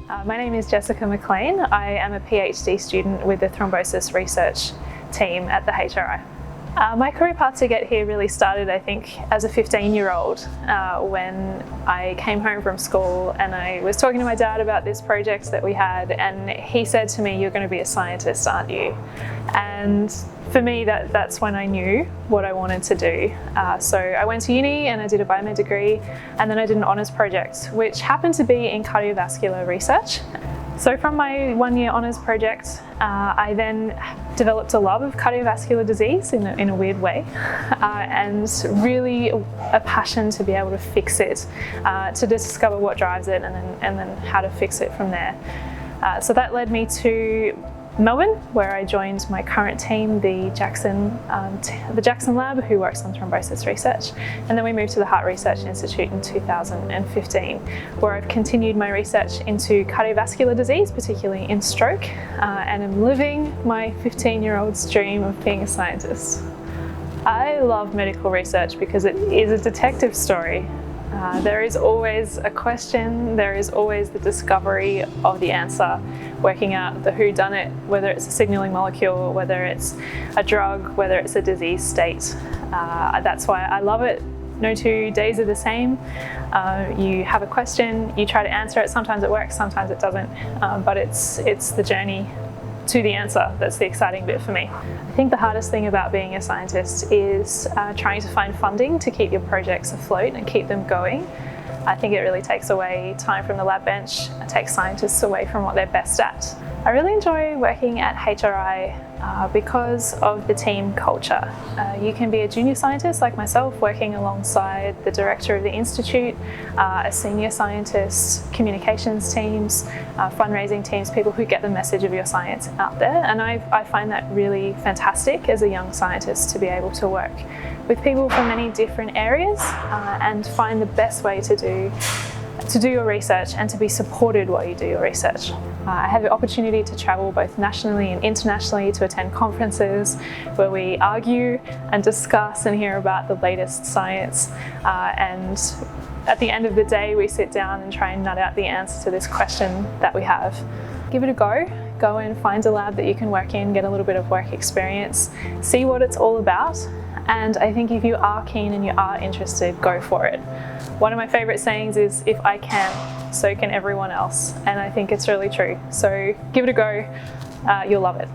My name is Jessica Maclean. I am a PhD student with the thrombosis research team at the HRI. My career path to get here really started, I think, as a 15-year-old when I came home from school and I was talking to my dad about this project that we had, and he said to me, "You're going to be a scientist, aren't you?" And for me, that's when I knew what I wanted to do. So I went to uni and I did a biomed degree, and then I did an honours project, which happened to be in cardiovascular research. So from my one-year honours project, I then developed a love of cardiovascular disease in a weird way, and really a passion to be able to fix it, to discover what drives it, and then how to fix it from there. So that led me to Melbourne, where I joined my current team, the Jackson Lab, who works on thrombosis research. And then we moved to the Heart Research Institute in 2015, where I've continued my research into cardiovascular disease, particularly in stroke, and am living my 15-year-old's dream of being a scientist. I love medical research because it is a detective story. There is always a question, there is always the discovery of the answer, working out the whodunit, whether it's a signalling molecule, whether it's a drug, whether it's a disease state. That's why I love it. No 2 days are the same. You have a question, you try to answer it. Sometimes it works, sometimes it doesn't, but it's the journey to the answer that's the exciting bit for me. I think the hardest thing about being a scientist is trying to find funding to keep your projects afloat and keep them going. I think it really takes away time from the lab bench, it takes scientists away from what they're best at. I really enjoy working at HRI because of the team culture. You can be a junior scientist like myself, working alongside the director of the institute, a senior scientist, communications teams, fundraising teams, people who get the message of your science out there. And I find that really fantastic as a young scientist, to be able to work with people from many different areas and find the best way to do your research and to be supported while you do your research. I have the opportunity to travel both nationally and internationally to attend conferences where we argue and discuss and hear about the latest science, and at the end of the day we sit down and try and nut out the answer to this question that we have. Give it a go. Go and find a lab that you can work in, get a little bit of work experience, see what it's all about, and I think if you are keen and you are interested, go for it. One of my favourite sayings is, "If I can, so can everyone else," and I think it's really true. So give it a go, you'll love it.